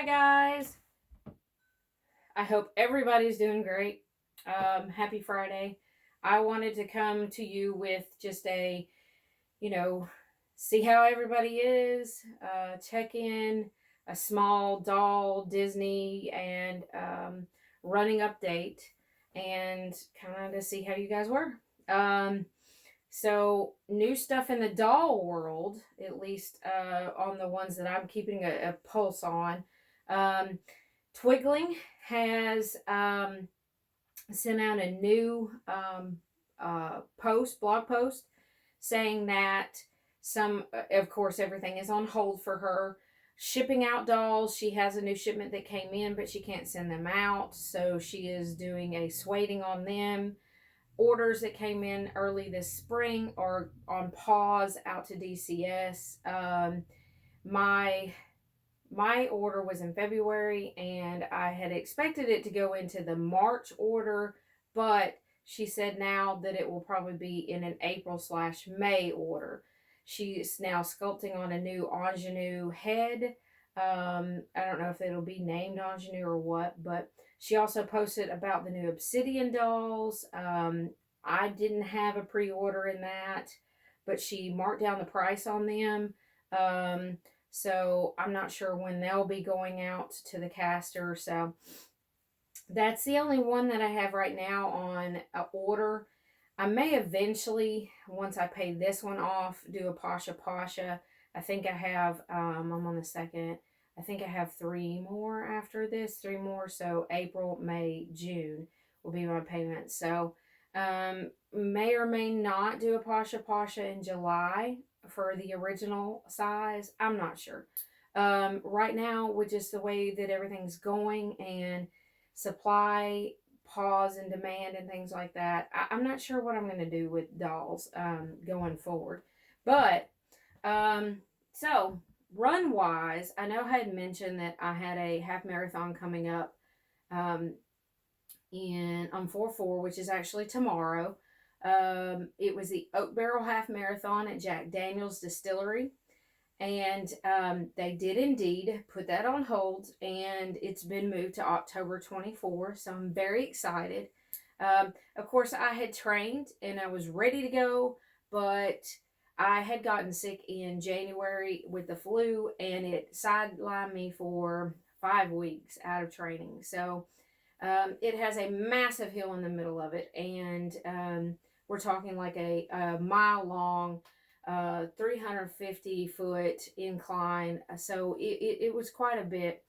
Hi guys. I hope everybody's doing great. Happy Friday. I wanted to come to you with just you know, see how everybody is, check in, a small doll, Disney, and running update, and kind of to see how you guys were. Um, New stuff in the doll world, at least on the ones that I'm keeping a pulse on. Um, Twiggling has sent out a new blog post, saying that of course, everything is on hold for her. Shipping out dolls. She has a new shipment that came in, but she can't send them out. So she is doing a waiting on them. Orders that came in early this spring are on pause out to DCS. My my order was in February, and I had expected it to go into the March order, but she said now that it will probably be in an April/May order. She's now sculpting on a new ingenue head. I don't know if it'll be named ingenue or what, but she also posted about the new obsidian dolls. I didn't have a pre-order in that, but she marked down the price on them. So I'm not sure when they'll be going out to the caster. So that's the only one that I have right now on a order. I may eventually, once I pay this one off, do a Pasha Pasha. I think I have, I'm on the second. I think I have 3 more after this, 3 more. So April, May, June will be my payment. So may or may not do a Pasha Pasha in July for the original size. I'm not sure. Right now, with just the way that everything's going and supply pause and demand and things like that, I'm not sure what I'm going to do with dolls going forward. But so run wise, I know I had mentioned that I had a half marathon coming up on 4/4, which is actually tomorrow. It was the Oak Barrel Half Marathon at Jack Daniel's Distillery. And they did indeed put that on hold, and it's been moved to October 24th. So I'm very excited. Of course, I had trained and I was ready to go, but I had gotten sick in January with the flu, and it sidelined me for 5 weeks out of training. So it has a massive hill in the middle of it, and we're talking like a mile long, 350-foot incline. So it was quite a bit.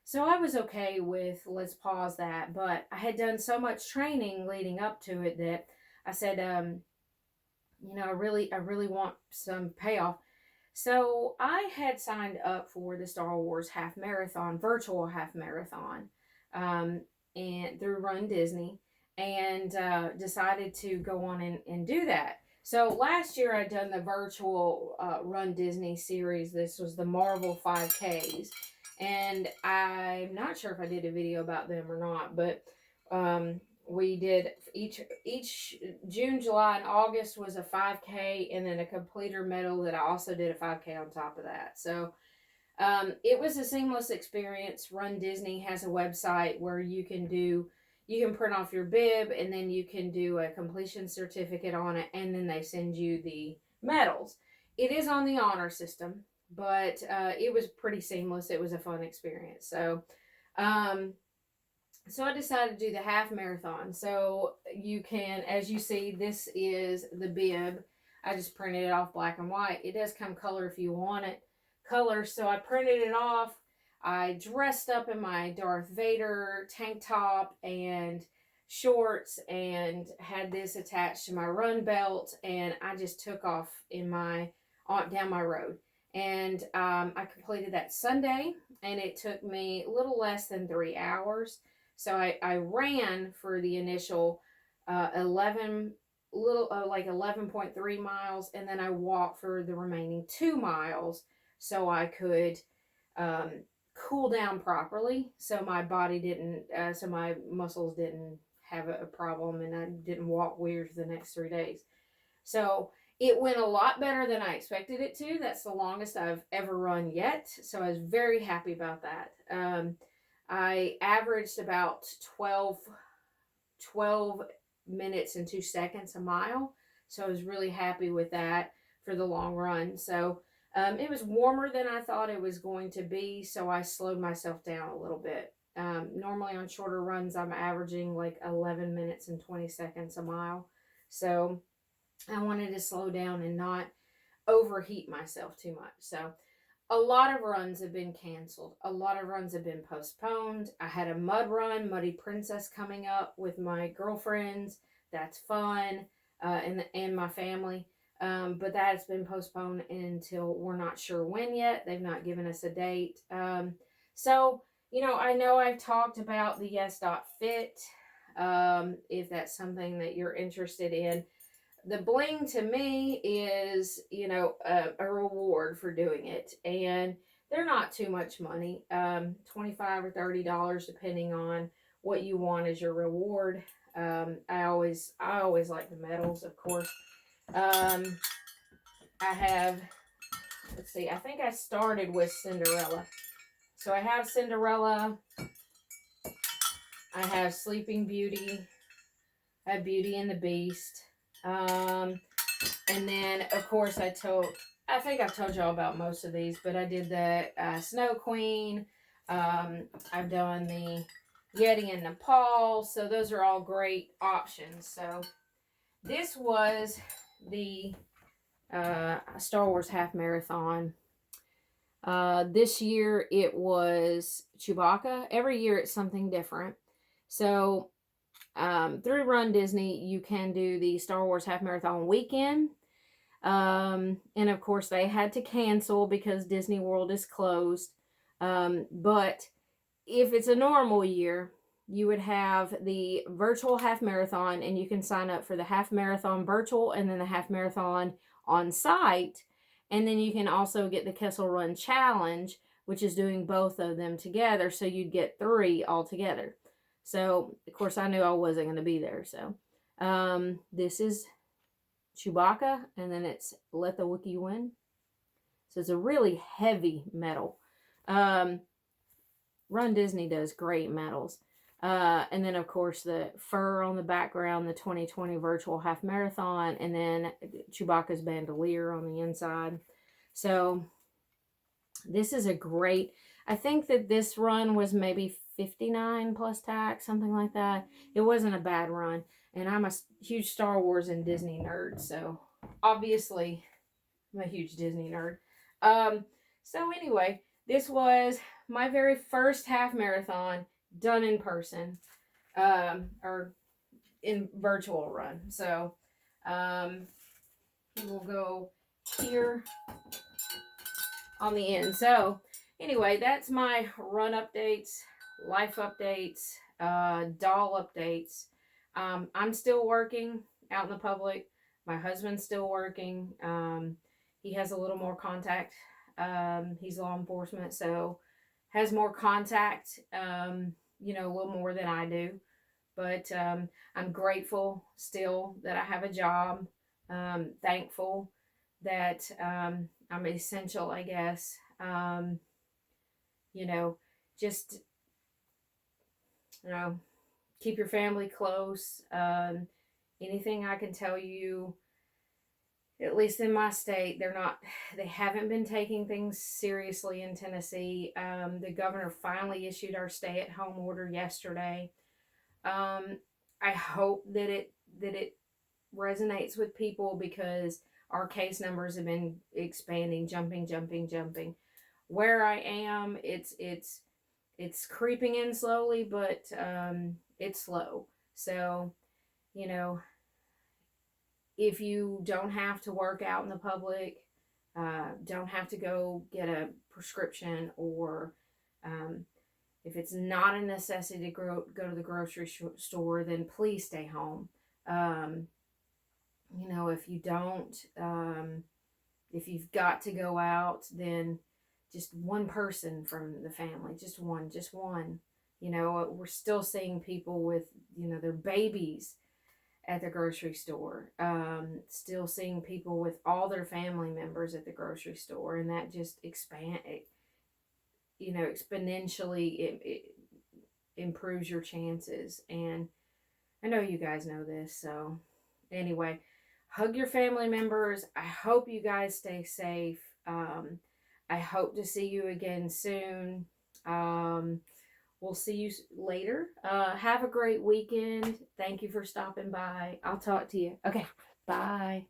So I was okay with let's pause that. But I had done so much training leading up to it that I said, I really want some payoff. So I had signed up for the Star Wars half marathon, virtual half marathon, and through Run Disney, and decided to go on and do that. So last year I'd done the virtual Run Disney series. This was the Marvel 5Ks. And I'm not sure if I did a video about them or not, but we did each June, July, and August was a 5K, and then a completer medal that I also did a 5K on top of that. So it was a seamless experience. Run Disney has a website where you can print off your bib, and then you can do a completion certificate on it, and then they send you the medals. It is on the honor system, but it was pretty seamless. It was a fun experience. So I decided to do the half marathon. So you can, as you see, this is the bib. I just printed it off black and white. It does come color if you want it color. So I printed it off. I dressed up in my Darth Vader tank top and shorts, and had this attached to my run belt, and I just took off down my road. And I completed that Sunday, and it took me a little less than 3 hours. So I ran for the initial 11.3 miles, and then I walked for the remaining 2 miles so I could cool down properly, so my body didn't, so my muscles didn't have a problem, and I didn't walk weird for the next 3 days. So It went a lot better than I expected it to. That's the longest I've ever run yet. So I was very happy about that. I averaged about 12 minutes and 2 seconds a mile. So I was really happy with that for the long run. So it was warmer than I thought it was going to be. So I slowed myself down a little bit. Normally on shorter runs, I'm averaging like 11 minutes and 20 seconds a mile. So I wanted to slow down and not overheat myself too much. So a lot of runs have been canceled. A lot of runs have been postponed. I had a mud run, Muddy Princess, coming up with my girlfriends. That's fun, and my family. But that has been postponed until we're not sure when yet. They've not given us a date. So, I know I've talked about the Yes.Fit. If that's something that you're interested in, the bling to me is, a reward for doing it. And they're not too much money, $25 or $30, depending on what you want as your reward. I always like the medals, of course. I have, let's see, I think I started with Cinderella. So I have Cinderella. I have Sleeping Beauty. I have Beauty and the Beast. And then, of course, I think I've told y'all about most of these, but I did the Snow Queen. I've done the Yeti in Nepal. So those are all great options. So this was the Star Wars half marathon. This year it was Chewbacca. Every year it's something different. So through Run Disney, you can do the Star Wars half marathon weekend. And of course they had to cancel because Disney World is closed. But if it's a normal year, you would have the virtual half marathon, and you can sign up for the half marathon virtual and then the half marathon on site. And then you can also get the Kessel Run Challenge, which is doing both of them together. So you'd get 3 all together. So, of course, I knew I wasn't going to be there. So, this is Chewbacca, and then it's Let the Wookiee Win. So, it's a really heavy medal. Run Disney does great medals. And then, of course, the fur on the background, the 2020 virtual half marathon, and then Chewbacca's bandolier on the inside. So, this is a great, I think that this run was maybe 59 plus tax, something like that. It wasn't a bad run. And I'm a huge Star Wars and Disney nerd. So, obviously, I'm a huge Disney nerd. So, anyway, this was my very first half marathon done in person, or in virtual run. So, we'll go here on the end. So, anyway, that's my run updates, life updates, doll updates. I'm still working out in the public. My husband's still working. He has a little more contact. He's law enforcement, so has more contact, a little more than I do. But I'm grateful still that I have a job. Thankful that I'm essential, I guess. Just, keep your family close. Anything I can tell you, at least in my state, they haven't been taking things seriously in Tennessee. The governor finally issued our stay-at-home order yesterday. I hope that it resonates with people, because our case numbers have been expanding, jumping. Where I am, it's creeping in slowly, but it's slow. So, if you don't have to work out in the public, don't have to go get a prescription, or if it's not a necessity to go to the grocery store, then please stay home. If you don't, if you've got to go out, then just one person from the family, just one. We're still seeing people with, their babies at the grocery store. Still seeing people with all their family members at the grocery store, and that just exponentially it improves your chances. And I know you guys know this, so anyway, hug your family members. I hope you guys stay safe. I hope to see you again soon. We'll see you later. Have a great weekend. Thank you for stopping by. I'll talk to you. Okay, bye.